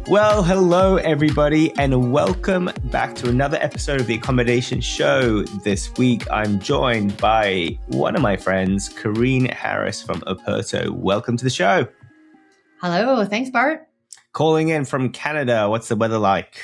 Well, hello everybody, and welcome back to another episode of the Accommodation Show. This week, I'm joined by one of my friends, Corrine Harris from Operto. Welcome to the show. Hello, thanks, Bart. Calling in from Canada. What's the weather like?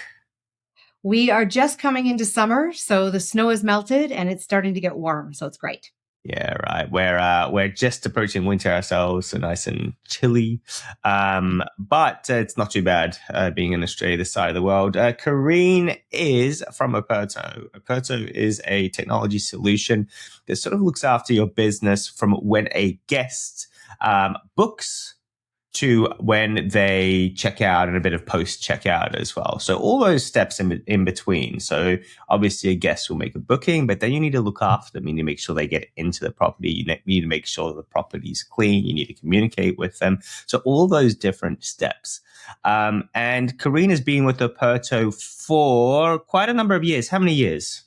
We are just coming into summer, so the snow has melted and it's starting to get warm, so it's great. Yeah, right. We're just approaching winter ourselves, so nice and chilly. But it's not too bad being in Australia, this side of the world. Corrine is from Operto. Operto is a technology solution that sort of looks after your business from when a guest books to when they check out and a bit of post-checkout as well. So all those steps in between. So obviously a guest will make a booking, but then you need to look after them. You need to make sure they get into the property. You need to make sure the property is clean. You need to communicate with them. So all those different steps. And Corrine has been with Operto for quite a number of years. How many years?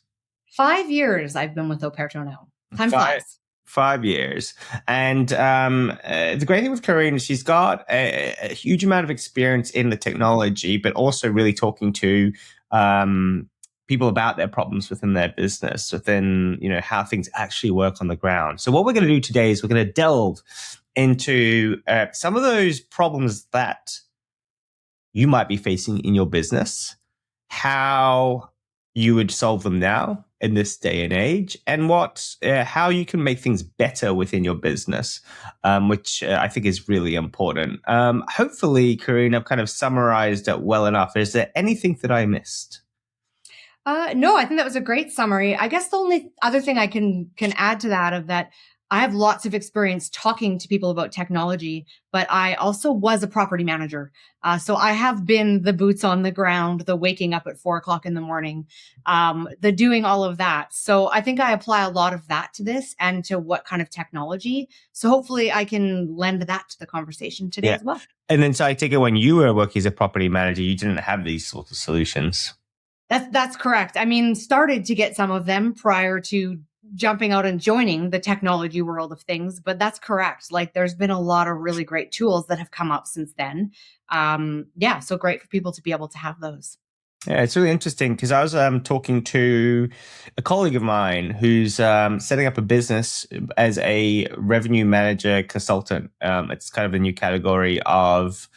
5 years I've been with Operto now. Time flies. 5 years. And the great thing with Corrine is she's got a huge amount of experience in the technology, but also really talking to people about their problems within their business, within, how things actually work on the ground. So what we're going to do today is we're going to delve into some of those problems that you might be facing in your business, how you would solve them now in this day and age, and how you can make things better within your business, which I think is really important. Hopefully, Corrine, I've kind of summarized it well enough. Is there anything that I missed? No, I think that was a great summary. I guess the only other thing I can add to that I have lots of experience talking to people about technology, but I also was a property manager. So I have been the boots on the ground, the waking up at 4:00 in the morning, the doing all of that. So I think I apply a lot of that to this and to what kind of technology. So hopefully I can lend that to the conversation today as well. And then so I take it when you were working as a property manager, you didn't have these sorts of solutions. That's correct. I mean, started to get some of them prior to jumping out and joining the technology world of things, but that's correct. Like there's been a lot of really great tools that have come up since then. So great for people to be able to have those. Yeah, it's really interesting because I was talking to a colleague of mine who's setting up a business as a revenue manager consultant. It's kind of a new category of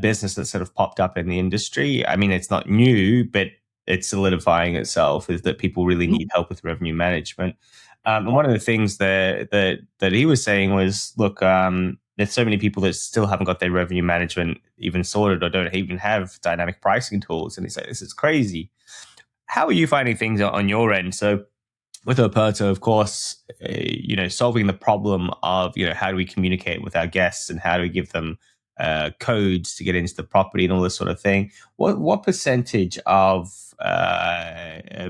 business that sort of popped up in the industry. I mean, it's not new, but it's solidifying itself, is that people really need help with revenue management. And one of the things that he was saying was, look, there's so many people that still haven't got their revenue management even sorted or don't even have dynamic pricing tools. And he's like, this is crazy. How are you finding things on your end? So with Operto, of course, solving the problem of, how do we communicate with our guests and how do we give them codes to get into the property and all this sort of thing. What percentage of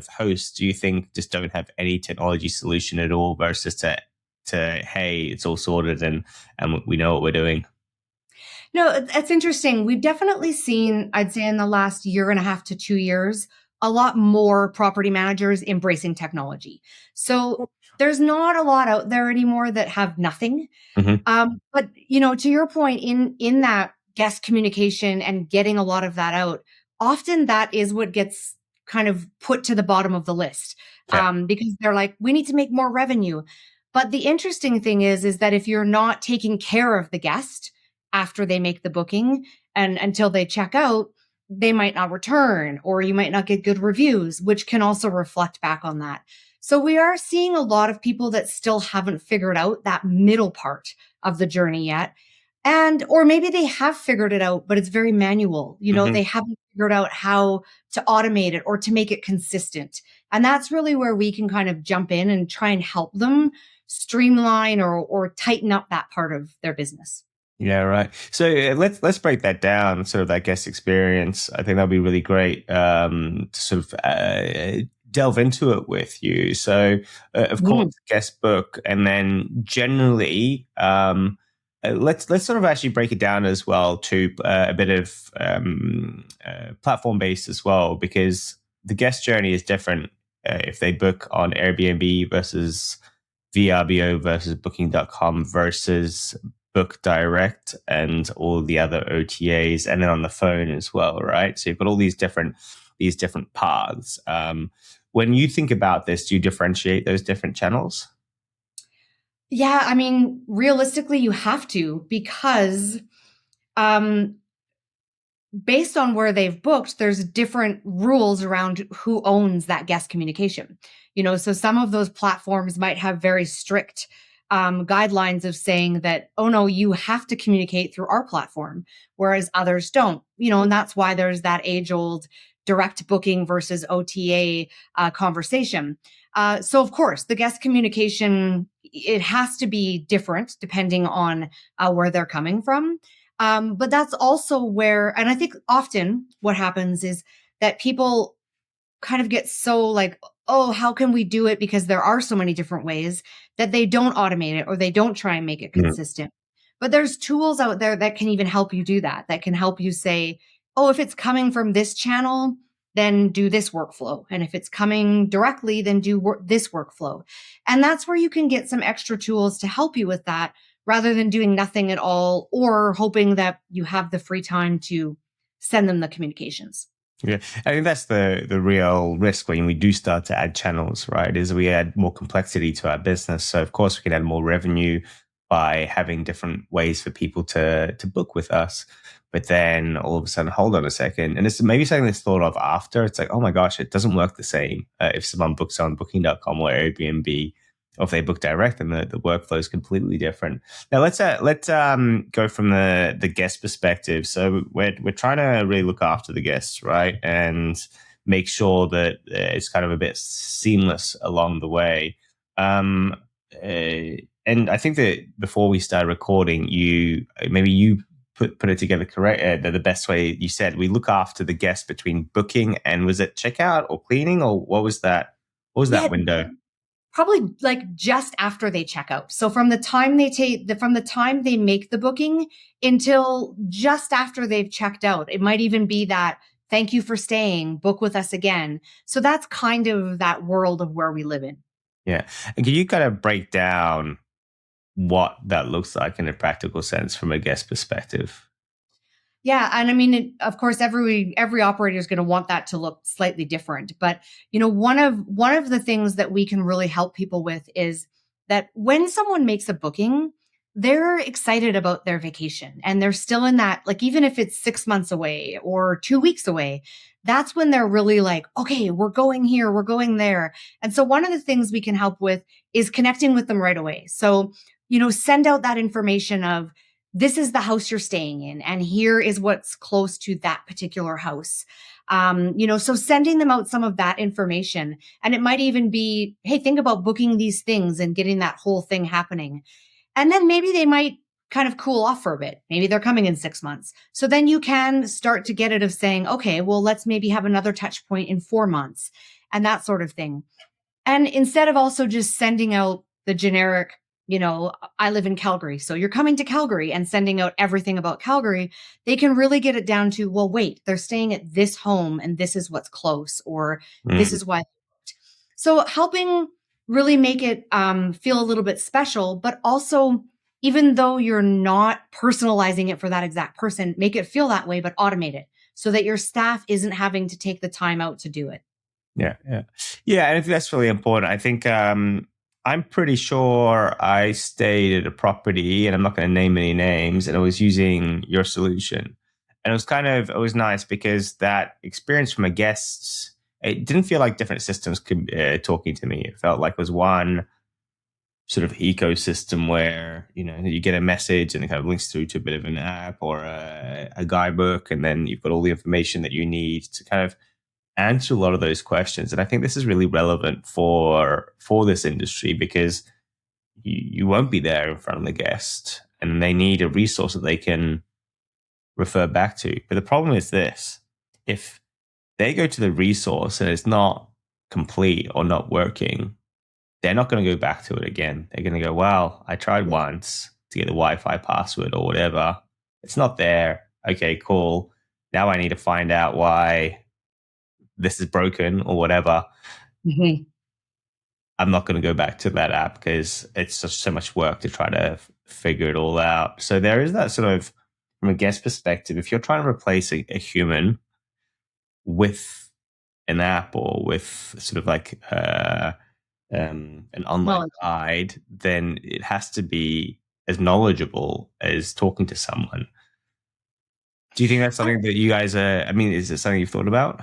hosts do you think just don't have any technology solution at all versus to hey, it's all sorted and we know what we're doing? No, that's interesting. We've definitely seen, I'd say in the last 1.5 to 2 years, a lot more property managers embracing technology. So there's not a lot out there anymore that have nothing. Mm-hmm. But, to your point, in that guest communication and getting a lot of that out, often that is what gets kind of put to the bottom of the list, because they're like, we need to make more revenue. But the interesting thing is that if you're not taking care of the guest after they make the booking and until they check out, they might not return, or you might not get good reviews, which can also reflect back on that. So we are seeing a lot of people that still haven't figured out that middle part of the journey yet. Or maybe they have figured it out, but it's very manual. They haven't figured out how to automate it or to make it consistent. And that's really where we can kind of jump in and try and help them streamline or tighten up that part of their business. Yeah, right. So let's break that down, sort of that guest experience. I think that'll be really great to sort of delve into it with you. So, of course, guest book, and then generally, let's sort of actually break it down as well to a bit of platform based as well, because the guest journey is different if they book on Airbnb versus VRBO versus Booking.com versus book direct and all the other OTAs, and then on the phone as well, right? So you've got all these different paths. When you think about this, do you differentiate those different channels? Yeah, I mean, realistically, you have to, because um, based on where they've booked, there's different rules around who owns that guest communication. So some of those platforms might have very strict guidelines of saying that, oh no, you have to communicate through our platform, whereas others don't. And that's why there's that age old direct booking versus OTA conversation. So of course, the guest communication, it has to be different depending on where they're coming from. But that's also where, and I think often what happens is that people kind of get so like, oh, how can we do it? Because there are so many different ways, that they don't automate it or they don't try and make it consistent. But there's tools out there that can even help you do that, that can help you say, oh, if it's coming from this channel, then do this workflow. And if it's coming directly, then do this workflow. And that's where you can get some extra tools to help you with that, rather than doing nothing at all or hoping that you have the free time to send them the communications. Yeah, I think that's the real risk when we do start to add channels, right? Is we add more complexity to our business. So of course we can add more revenue by having different ways for people to book with us. But then all of a sudden, hold on a second. And it's maybe something that's thought of after. It's like, oh my gosh, it doesn't work the same if someone books on booking.com or Airbnb, or if they book direct, then the workflow is completely different. Now let's go from the guest perspective. So we're trying to really look after the guests, right, and make sure that it's kind of a bit seamless along the way. And I think that before we started recording, you put it together correct. The best way you said we look after the guest between booking and, was it checkout or cleaning, or what was that? What was that window? Probably like just after they check out. So from the time they make the booking until just after they've checked out. It might even be that, thank you for staying, book with us again. So that's kind of that world of where we live in. Yeah. And can you kind of break down what that looks like in a practical sense from a guest perspective? Yeah, and I mean, of course, every operator is going to want that to look slightly different. But one of the things that we can really help people with is that when someone makes a booking, they're excited about their vacation, and they're still in that, like, even if it's 6 months away or 2 weeks away, that's when they're really like, okay, we're going here, we're going there. And so one of the things we can help with is connecting with them right away. So, send out that information of, this is the house you're staying in, and here is what's close to that particular house. So sending them out some of that information, and it might even be, hey, think about booking these things and getting that whole thing happening. And then maybe they might kind of cool off for a bit. Maybe they're coming in 6 months. So then you can start to get it of saying, okay, well, let's maybe have another touch point in 4 months, and that sort of thing. And instead of also just sending out the generic, I live in Calgary, so you're coming to Calgary, and sending out everything about Calgary, they can really get it down to, well, wait, they're staying at this home and this is what's close, or this is why. So helping really make it feel a little bit special, but also, even though you're not personalizing it for that exact person, make it feel that way, but automate it so that your staff isn't having to take the time out to do it. Yeah. And I think that's really important. I think I'm pretty sure I stayed at a property, and I'm not going to name any names, and I was using your solution. And it was nice because that experience from a guest, it didn't feel like different systems talking to me. It felt like it was one sort of ecosystem where, you get a message and it kind of links through to a bit of an app or a guidebook, and then you've got all the information that you need to kind of answer a lot of those questions. And I think this is really relevant for this industry, because you won't be there in front of the guest, and they need a resource that they can refer back to. But the problem is this: if they go to the resource and it's not complete or not working, they're not going to go back to it again. They're going to go, well, I tried once to get the Wi-Fi password or whatever. It's not there. Okay, cool. Now I need to find out why this is broken or whatever. I'm not going to go back to that app because it's just so much work to try to figure it all out. So there is that sort of, from a guest perspective, if you're trying to replace a human with an app or with sort of like an online Knowledge. guide, then it has to be as knowledgeable as talking to someone. Do you think that's something that you guys I mean, is it something you've thought about?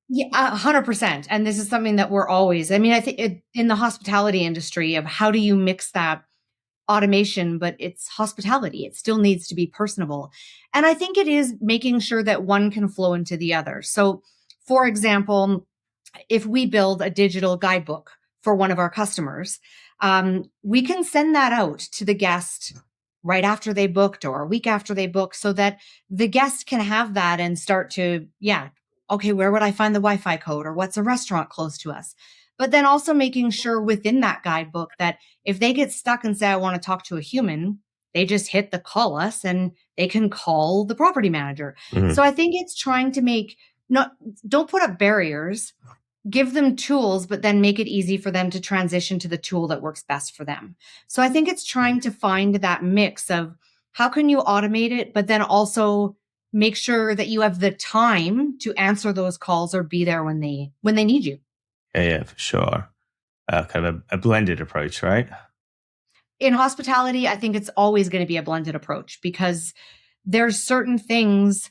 Yeah, 100%. And this is something that we're always, I mean, I think in the hospitality industry of how do you mix that automation, but it's hospitality. It still needs to be personable. And I think it is making sure that one can flow into the other. So, for example, if we build a digital guidebook for one of our customers, we can send that out to the guest right after they booked or a week after they booked so that the guest can have that and start to, yeah, okay, where would I find the Wi-Fi code or what's a restaurant close to us? But then also making sure within that guidebook that if they get stuck and say, I want to talk to a human, they just hit the call us and they can call the property manager. So I think it's trying to make don't put up barriers, give them tools, but then make it easy for them to transition to the tool that works best for them. So I think it's trying to find that mix of how can you automate it, but then also make sure that you have the time to answer those calls or be there when they need you. Yeah, for sure. Kind of a blended approach, right? In hospitality, I think it's always going to be a blended approach because there's certain things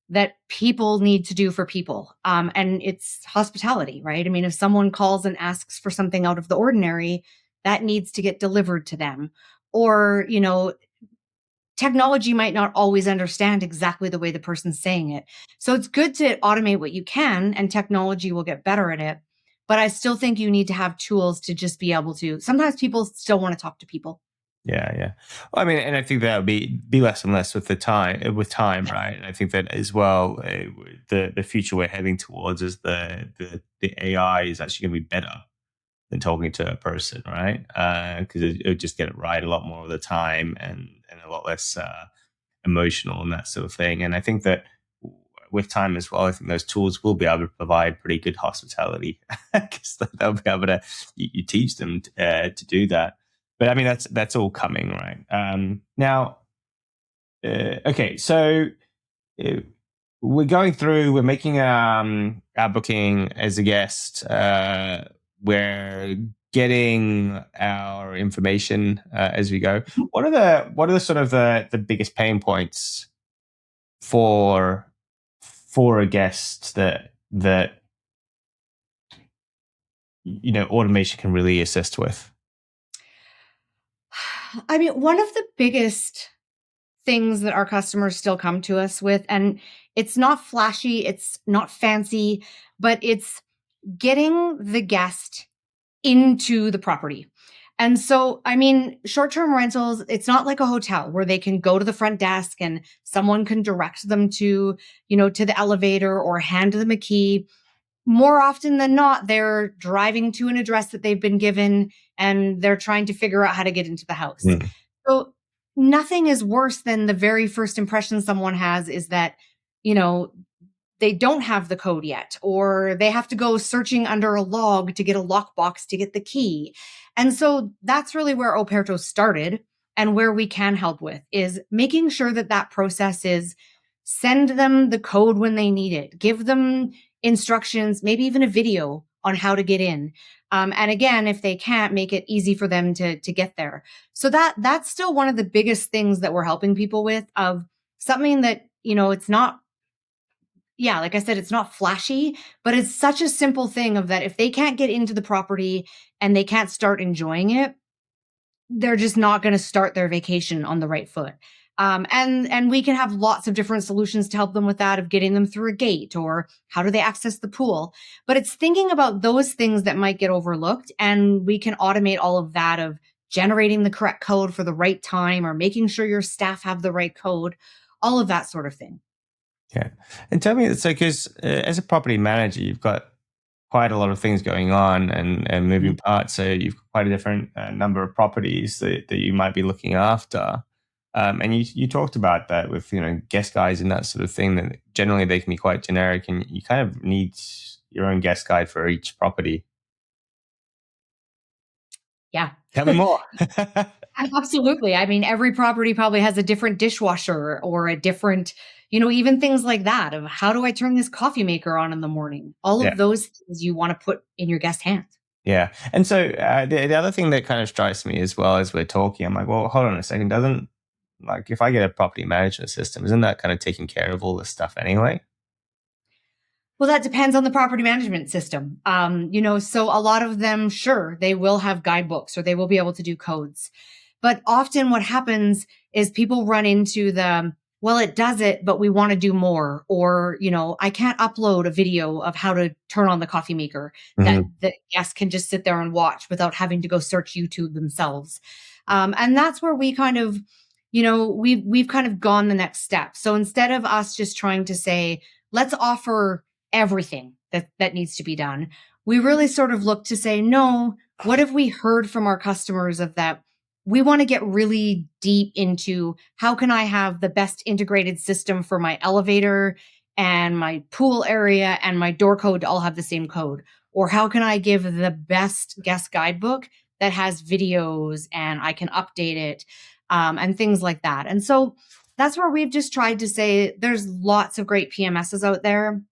that people need to do for people. And it's hospitality, right? I mean, if someone calls and asks for something out of the ordinary, that needs to get delivered to them. Or, technology might not always understand exactly the way the person's saying it. So it's good to automate what you can and technology will get better at it. But I still think you need to have tools to just be able to, sometimes people still want to talk to people. Yeah, yeah. Well, I mean, and I think that'll be less and less with time, right? And I think that as well, the future we're heading towards is the AI is actually going to be better than talking to a person, right? Because it'll just get it right a lot more of the time and a lot less emotional and that sort of thing. And I think that with time as well, I think those tools will be able to provide pretty good hospitality because they'll be able to you teach them to do that. But I mean, that's all coming, right? Now, okay, so we're going through, we're making our booking as a guest. We're getting our information as we go. What are the sort of the biggest pain points for a guest that automation can really assist with? I mean, one of the biggest things that our customers still come to us with, and it's not flashy, it's not fancy, but it's getting the guest into the property. And so, I mean, short-term rentals, it's not like a hotel where they can go to the front desk and someone can direct them to the elevator or hand them a key. More often than not, they're driving to an address that they've been given and they're trying to figure out how to get into the house. So nothing is worse than the very first impression someone has is that, they don't have the code yet, or they have to go searching under a log to get a lockbox to get the key. And so that's really where Operto started and where we can help with is making sure that that process is send them the code when they need it, give them instructions, maybe even a video on how to get in. And again, if they can't, make it easy for them to get there. So that's still one of the biggest things that we're helping people with of something that, it's not, yeah, like I said, it's not flashy, but it's such a simple thing of that if they can't get into the property and they can't start enjoying it, they're just not going to start their vacation on the right foot. And we can have lots of different solutions to help them with that of getting them through a gate or how do they access the pool. But it's thinking about those things that might get overlooked. And we can automate all of that of generating the correct code for the right time or making sure your staff have the right code, all of that sort of thing. Yeah. And tell me, so because as a property manager, you've got quite a lot of things going on and moving parts. So you've got quite a different number of properties that you might be looking after. And you talked about that with, guest guides and that sort of thing, that generally they can be quite generic and you kind of need your own guest guide for each property. Yeah. Tell me more. Absolutely. I mean, every property probably has a different dishwasher or a different, even things like that of how do I turn this coffee maker on in the morning? All Yeah. of those things you want to put in your guest hands. Yeah. And so the other thing that kind of strikes me as well as we're talking, I'm like, well, hold on a second. Doesn't, like, if I get a property management system, isn't that kind of taking care of all this stuff anyway? Well, that depends on the property management system. So a lot of them, sure, they will have guidebooks or they will be able to do codes. But often what happens is people run into well, it does it, but we want to do more. Or, I can't upload a video of how to turn on the coffee maker that Mm-hmm. the guests can just sit there and watch without having to go search YouTube themselves. And that's where we kind of, we've kind of gone the next step. So instead of us just trying to say, let's offer everything that needs to be done, we really sort of look to say, no, what have we heard from our customers of that? We want to get really deep into how can I have the best integrated system for my elevator and my pool area and my door code to all have the same code? Or how can I give the best guest guidebook that has videos and I can update it, and things like that. And so that's where we've just tried to say there's lots of great PMSs out there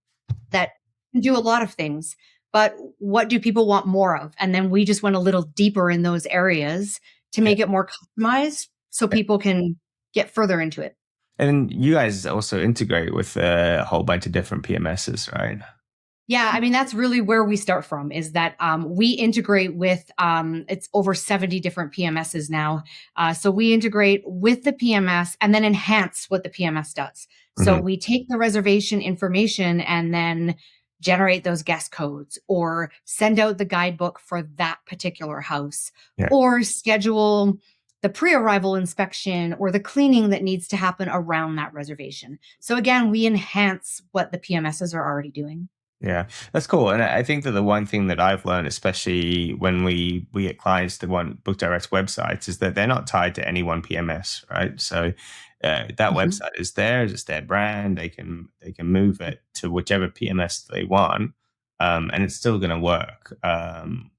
that can do a lot of things, but what do people want more of? And then we just went a little deeper in those areas to Yeah. make it more customized so people can get further into it. And you guys also integrate with a whole bunch of different PMSs, right? Yeah, I mean, that's really where we start from is that we integrate with, it's over 70 different PMSs now. So we integrate with the PMS and then enhance what the PMS does. So Mm-hmm. we take the reservation information and then generate those guest codes or send out the guidebook for that particular house Yeah. or schedule the pre-arrival inspection or the cleaning that needs to happen around that reservation. So again, we enhance what the PMSs are already doing. Yeah, that's cool. And I think that the one thing that I've learned, especially when we get clients that want Book Direct's websites, is that they're not tied to any one PMS, right? So that Mhm. website is theirs; it's their brand. They can move it to whichever PMS they want, and it's still going to work,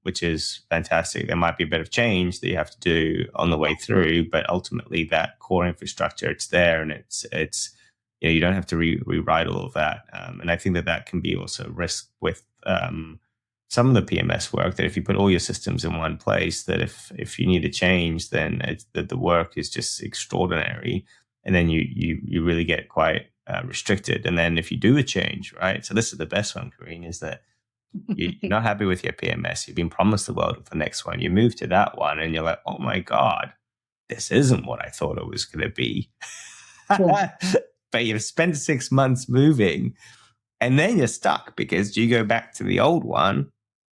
which is fantastic. There might be a bit of change that you have to do on the way through, but ultimately that core infrastructure, it's there, and it's you don't have to rewrite all of that. And I think that that can be also a risk with some of the PMS work. That if you put all your systems in one place, that if you need a change, then that the work is just extraordinary, and then you really get quite restricted. And then if you do a change, right? So this is the best one, Corrine, is that you're not happy with your PMS. You've been promised the world for the next one. You move to that one, and you're like, oh my god, this isn't what I thought it was going to be. Sure. But you've spent 6 months moving, and then you're stuck because do you go back to the old one?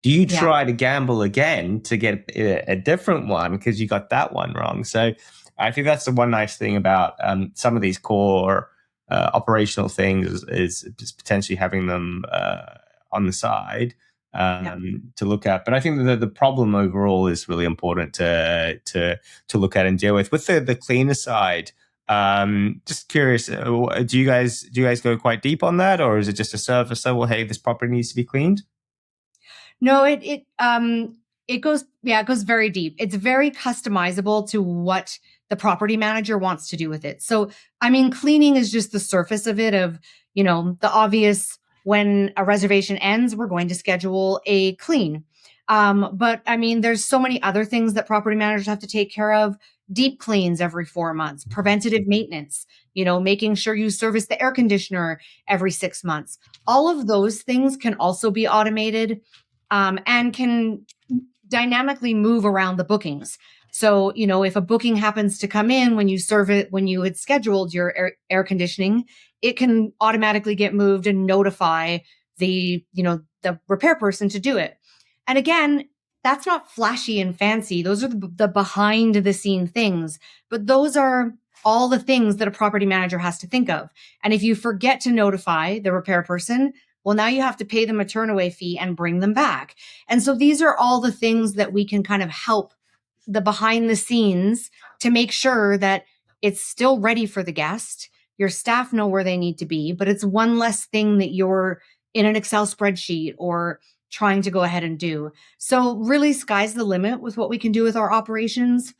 Do you Yeah. try to gamble again to get a different one because you got that one wrong? So I think that's the one nice thing about some of these core operational things is just potentially having them on the side Yeah. to look at. But I think that the problem overall is really important to look at and deal with. With the cleaner side, just curious, do you guys go quite deep on that, or is it just a surface level? Hey, this property needs to be cleaned. No, it goes, yeah, it goes very deep. It's very customizable to what the property manager wants to do with it. So, I mean, cleaning is just the surface of it of, the obvious when a reservation ends, we're going to schedule a clean. But I mean, there's so many other things that property managers have to take care of. Deep cleans every 4 months, preventative maintenance, making sure you service the air conditioner every 6 months. All of those things can also be automated, and can dynamically move around the bookings. So, if a booking happens to come in when you serve it, when you had scheduled your air conditioning, it can automatically get moved and notify the repair person to do it. And again, that's not flashy and fancy. Those are the behind the scene things, but those are all the things that a property manager has to think of. And if you forget to notify the repair person, well, now you have to pay them a turnaway fee and bring them back. And so these are all the things that we can kind of help the behind the scenes to make sure that it's still ready for the guest. Your staff know where they need to be, but it's one less thing that you're in an Excel spreadsheet or trying to go ahead and do. So really sky's the limit with what we can do with our operations,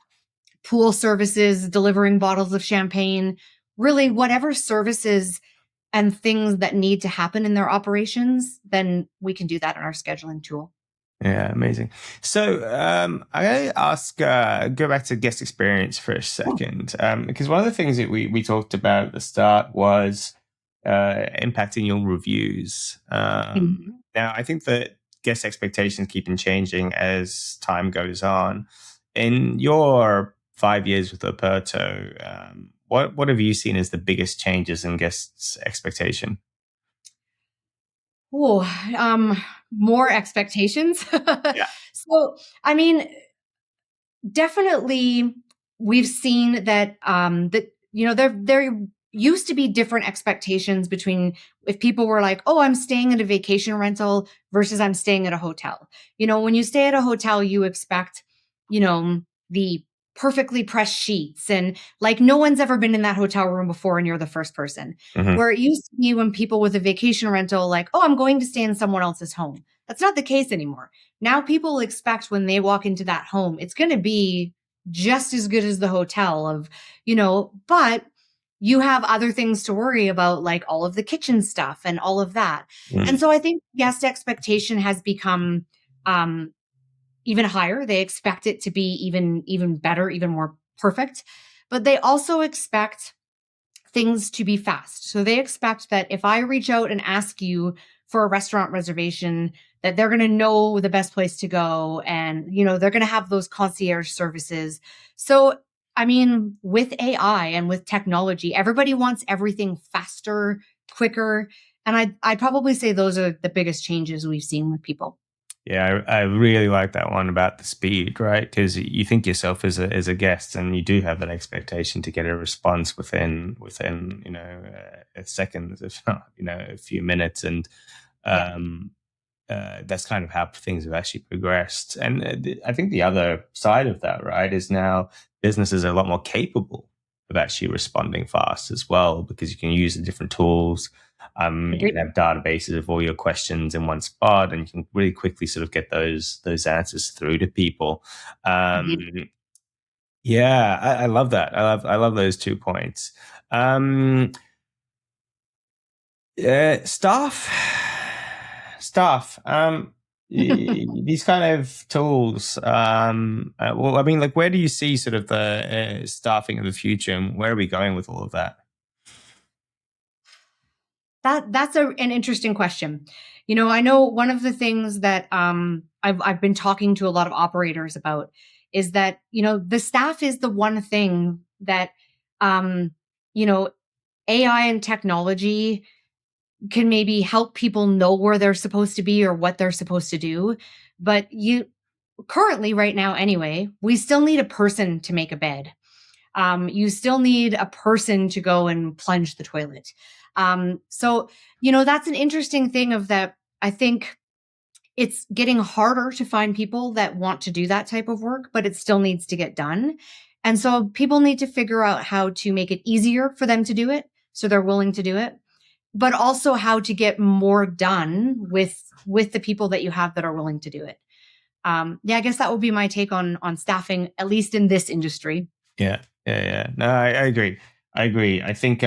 pool services, delivering bottles of champagne, really whatever services and things that need to happen in their operations, then we can do that in our scheduling tool. Yeah, amazing. So I ask, go back to guest experience for a second, because one of the things that we talked about at the start was impacting your reviews. Now, I think that guest expectations keep on changing as time goes on. In your 5 years with Operto, what have you seen as the biggest changes in guests' expectation? Oh, more expectations. Yeah. So, I mean, definitely we've seen that there used to be different expectations between if people were like, oh, I'm staying at a vacation rental versus I'm staying at a hotel. When you stay at a hotel, you expect, the perfectly pressed sheets and like no one's ever been in that hotel room before and you're the first person. Mm-hmm. Where it used to be when people with a vacation rental, like, oh, I'm going to stay in someone else's home. That's not the case anymore. Now people expect when they walk into that home, it's going to be just as good as the hotel but you have other things to worry about, like all of the kitchen stuff and all of that. Mm-hmm. And so I think guest expectation has become even higher. They expect it to be even better, even more perfect, but they also expect things to be fast. So they expect that if I reach out and ask you for a restaurant reservation, that they're going to know the best place to go. And, they're going to have those concierge services. So, I mean, with AI and with technology, everybody wants everything faster, quicker. And I'd probably say those are the biggest changes we've seen with people. Yeah, I really like that one about the speed, right? Because you think yourself as a guest, and you do have that expectation to get a response within a second, if not a few minutes, and that's kind of how things have actually progressed. And I think the other side of that, right, is now businesses are a lot more capable of actually responding fast as well, because you can use the different tools. You can have databases of all your questions in one spot, and you can really quickly sort of get those answers through to people. Yeah, I love that. I love those 2 points. Staff. These kind of tools. Well, I mean, like, where do you see sort of the staffing of the future, and where are we going with all of that? That's an interesting question. I know one of the things that I've been talking to a lot of operators about is that the staff is the one thing that AI and technology can maybe help people know where they're supposed to be or what they're supposed to do, but currently right now anyway, we still need a person to make a bed. You still need a person to go and plunge the toilet. So, that's an interesting thing of that. I think it's getting harder to find people that want to do that type of work, but it still needs to get done. And so people need to figure out how to make it easier for them to do it, so they're willing to do it, but also how to get more done with the people that you have that are willing to do it. I guess that would be my take on staffing, at least in this industry. Yeah. No, I agree. I think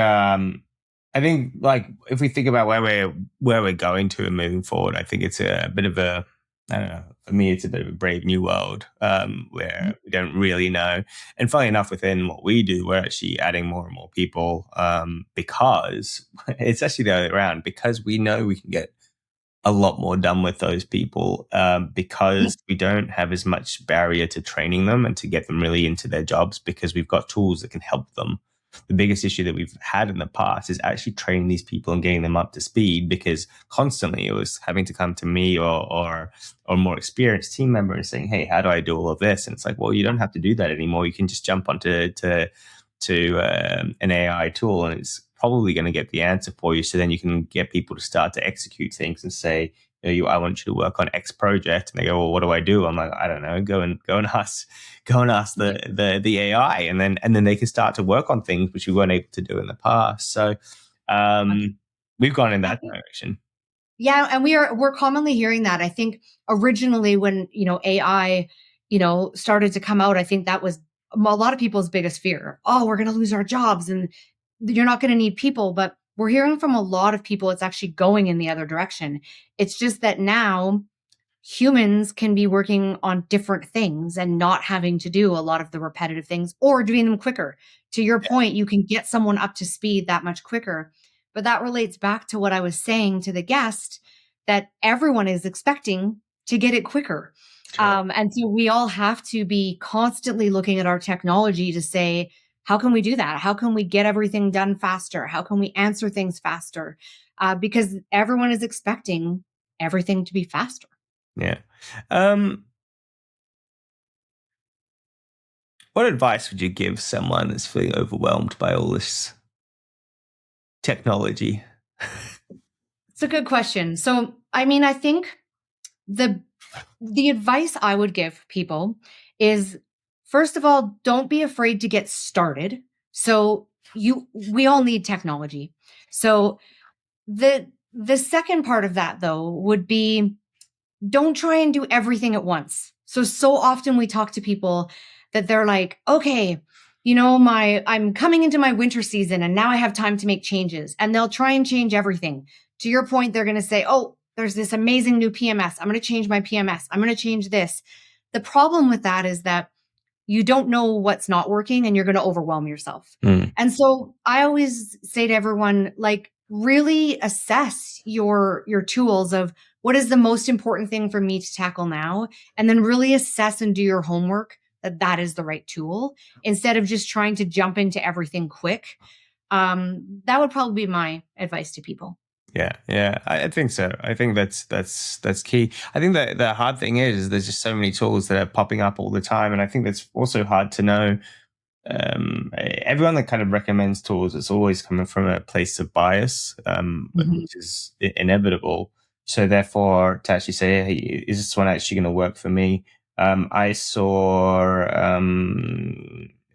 like if we think about where we're going to and moving forward, I think it's a bit of a, I don't know, for me, it's a bit of a brave new world where we don't really know. And funny enough, within what we do, we're actually adding more and more people because it's actually the other way around, because we know we can get a lot more done with those people because we don't have as much barrier to training them and to get them really into their jobs, because we've got tools that can help them. The biggest issue that we've had in the past is actually training these people and getting them up to speed, because constantly it was having to come to me or a more experienced team member and saying, hey, how do I do all of this? And it's like, well, you don't have to do that anymore. You can just jump onto an AI tool, and it's probably going to get the answer for you. So then you can get people to start to execute things and say, I want you to work on X project. And they go, well, what do I do? I'm like, I don't know. Go and ask the AI, and then they can start to work on things which we weren't able to do in the past. So we've gone in that direction. Yeah, and we're commonly hearing that. I think originally when, AI, started to come out, I think that was a lot of people's biggest fear. Oh, we're going to lose our jobs and you're not going to need people, but we're hearing from a lot of people it's actually going in the other direction. It's just that now humans can be working on different things and not having to do a lot of the repetitive things or doing them quicker. To your point, you can get someone up to speed that much quicker. But that relates back to what I was saying to the guest, that everyone is expecting to get it quicker. Sure. And so we all have to be constantly looking at our technology to say, how can we do that? How can we get everything done faster? How can we answer things faster? Because everyone is expecting everything to be faster. Yeah. What advice would you give someone that's feeling overwhelmed by all this technology? It's a good question. So, I mean, I think the advice I would give people is, first of all, don't be afraid to get started. So, we all need technology. So, the second part of that though would be, don't try and do everything at once. So often we talk to people that they're like, okay, I'm coming into my winter season and now I have time to make changes, and they'll try and change everything. To your point, they're going to say, oh, there's this amazing new PMS. I'm going to change my PMS. I'm going to change this. The problem with that is that you don't know what's not working and you're going to overwhelm yourself. And so I always say to everyone, like, really assess your tools of what is the most important thing for me to tackle now, and then really assess and do your homework that is the right tool instead of just trying to jump into everything quick. That would probably be my advice to people. Yeah, I think so. I think that's key. I think that the hard thing is there's just so many tools that are popping up all the time, and I think that's also hard to know. Everyone that kind of recommends tools, it's always coming from a place of bias, which is inevitable. So therefore, to actually say, hey, is this one actually going to work for me? I saw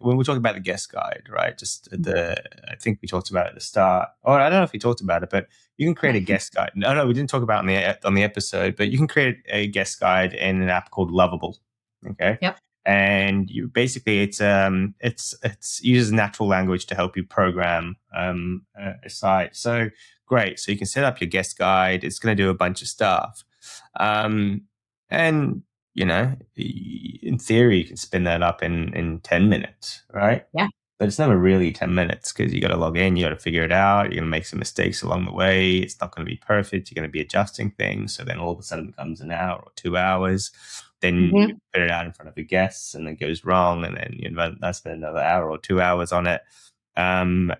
when we talk about the guest guide, right? I think we talked about it at the start. Or I don't know if we talked about it, but you can create a guest guide. No, we didn't talk about it on the episode, but you can create a guest guide in an app called Lovable. Okay. Yep. And you basically it's uses natural language to help you program a site. So great. So you can set up your guest guide. It's going to do a bunch of stuff, and in theory, you can spin that up in 10 minutes, right? Yeah. But it's never really 10 minutes because you got to log in, you got to figure it out. You're going to make some mistakes along the way. It's not going to be perfect. You're going to be adjusting things. So then all of a sudden it becomes an hour or 2 hours. Then you put it out in front of your guests and it goes wrong. And then you spend another hour or 2 hours on it. And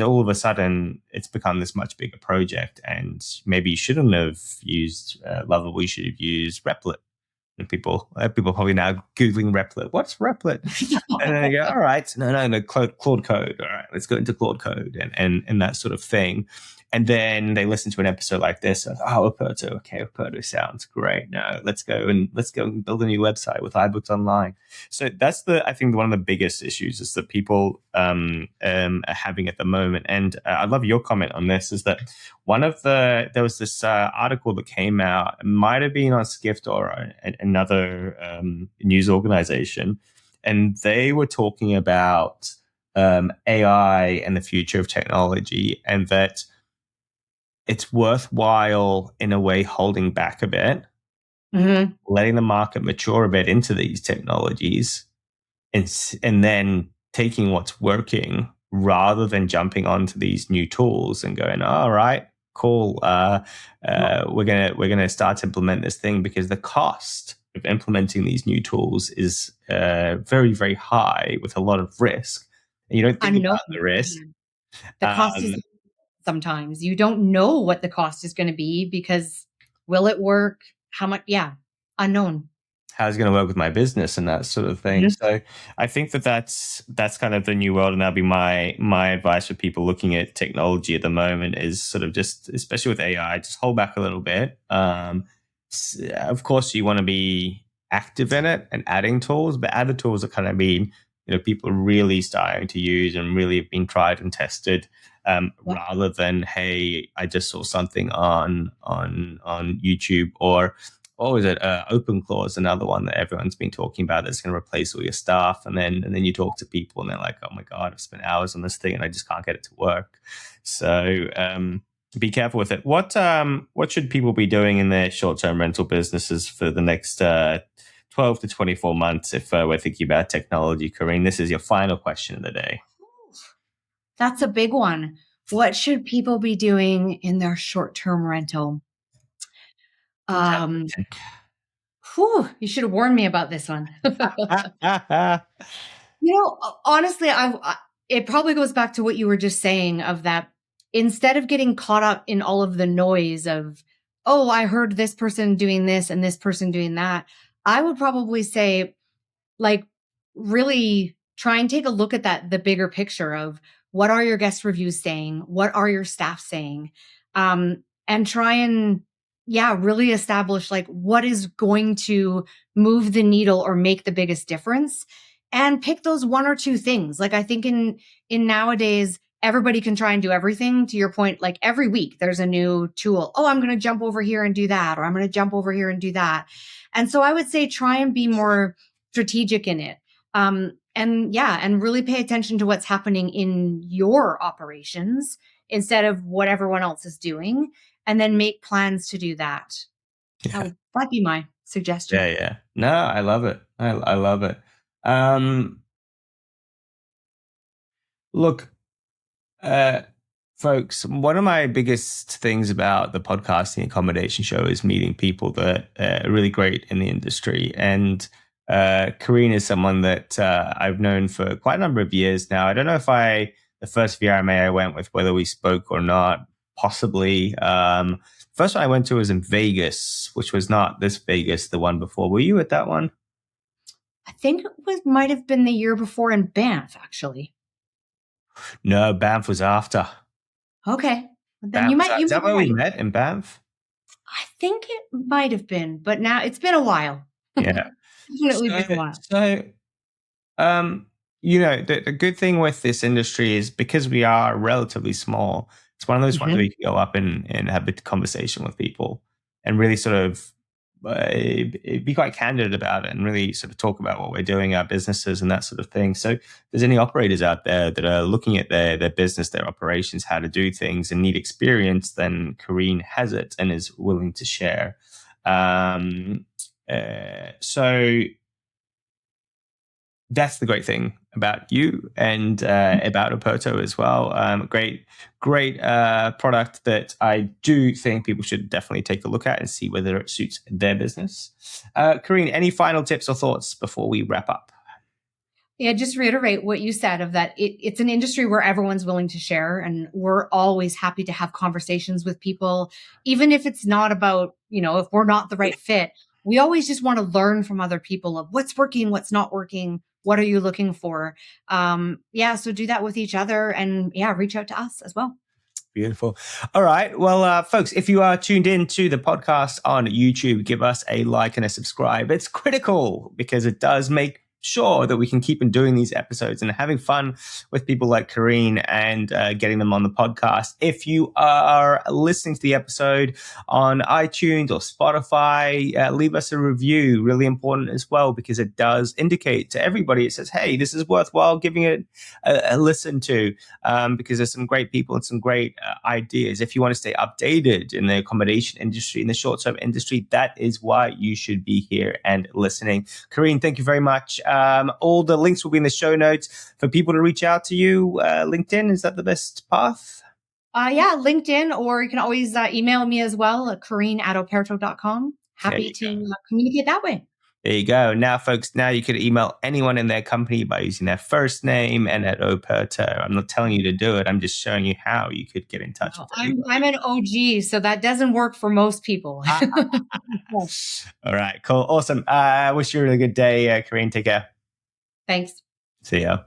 all of a sudden it's become this much bigger project. And maybe you shouldn't have used Lovable. You should have used Replit. And people probably now Googling Replit. What's Replit? And then they go, all right, no, Claude Code. All right, let's go into Claude Code and that sort of thing. And then they listen to an episode like this. And, Operto. Okay, Operto sounds great. No, let's go and build a new website with iBooks Online. So that's I think one of the biggest issues is that people are having at the moment. And I love your comment on this. Is that there was this article that came out. It might have been on Skift or another news organization, and they were talking about AI and the future of technology, and that it's worthwhile in a way holding back a bit, letting the market mature a bit into these technologies, and then taking what's working rather than jumping onto these new tools and going, all right, cool. We're gonna start to implement this thing, because the cost of implementing these new tools is very, very high with a lot of risk. And you don't think about the risk. The cost is, sometimes you don't know what the cost is going to be, because will it work? How much? Yeah. Unknown. How's it going to work with my business and that sort of thing. So I think that's kind of the new world. And that'll be my advice for people looking at technology at the moment, is sort of just, especially with AI, just hold back a little bit. Of course, you want to be active in it and adding tools, but add the tools that kind of mean, people really starting to use and really have been tried and tested. Yeah. rather than, hey, I just saw something on YouTube, or what was it? OpenClaw, another one that everyone's been talking about that's going to replace all your stuff, and then you talk to people and they're like, oh my god, I've spent hours on this thing and I just can't get it to work. So be careful with it. What should people be doing in their short-term rental businesses for the next 12 to 24 months if we're thinking about technology? Corrine, this is your final question of the day. That's a big one. What should people be doing in their short-term rental? You should have warned me about this one. Honestly, it probably goes back to what you were just saying, of that instead of getting caught up in all of the noise of, oh, I heard this person doing this and this person doing that, I would probably say, like, really try and take a look at the bigger picture of what are your guest reviews saying? What are your staff saying? And try and, really establish like what is going to move the needle or make the biggest difference, and pick those one or two things. Like, I think in nowadays, everybody can try and do everything. To your point, like every week there's a new tool. Oh, I'm going to jump over here and do that, or I'm going to jump over here and do that. And so I would say try and be more strategic in it. And really pay attention to what's happening in your operations instead of what everyone else is doing, and then make plans to do that. Yeah. That'd be my suggestion. Yeah. No, I love it. I love it. Look, folks, one of my biggest things about the podcasting accommodation show is meeting people that are really great in the industry. And Corrine is someone that I've known for quite a number of years now. I don't know if the first VRMA I went with, whether we spoke or not, possibly. First one I went to was in Vegas, which was not this Vegas, the one before. Were you at that one? I think it might have been the year before in Banff, actually. No, Banff was after. Okay. Then is that where we met, in Banff? I think it might have been, but now it's been a while. Yeah. Definitely been a while. So, the good thing with this industry is because we are relatively small, it's one of those ones where you can go up and have a conversation with people and really sort of be quite candid about it and really sort of talk about what we're doing, our businesses and that sort of thing. So if there's any operators out there that are looking at their business, their operations, how to do things and need experience, then Corrine has it and is willing to share. So that's the great thing about you and about Operto as well. Great product that I do think people should definitely take a look at and see whether it suits their business. Corrine, any final tips or thoughts before we wrap up? Yeah, just reiterate what you said of that. It's an industry where everyone's willing to share, and we're always happy to have conversations with people, even if it's not about, if we're not the right fit. We always just want to learn from other people of what's working, what's not working. What are you looking for? So do that with each other, and reach out to us as well. Beautiful. All right. Well, folks, if you are tuned in to the podcast on YouTube, give us a like and a subscribe. It's critical because it does make sure that we can keep on doing these episodes and having fun with people like Corrine and getting them on the podcast. If you are listening to the episode on iTunes or Spotify, leave us a review. Really important as well, because it does indicate to everybody, it says, hey, this is worthwhile giving it a listen to, because there's some great people and some great ideas. If you want to stay updated in the accommodation industry, in the short-term industry, that is why you should be here and listening. Corrine, thank you very much. All the links will be in the show notes for people to reach out to you. LinkedIn, is that the best path? LinkedIn, or you can always email me as well, Corrine@operto.com. Happy to communicate that way. There you go. Now, folks, now you can email anyone in their company by using their first name and at Operto. I'm not telling you to do it. I'm just showing you how you could get in touch with them. I'm an OG, so that doesn't work for most people. All right, cool. Awesome. I wish you a really good day, Corrine. Take care. Thanks. See ya.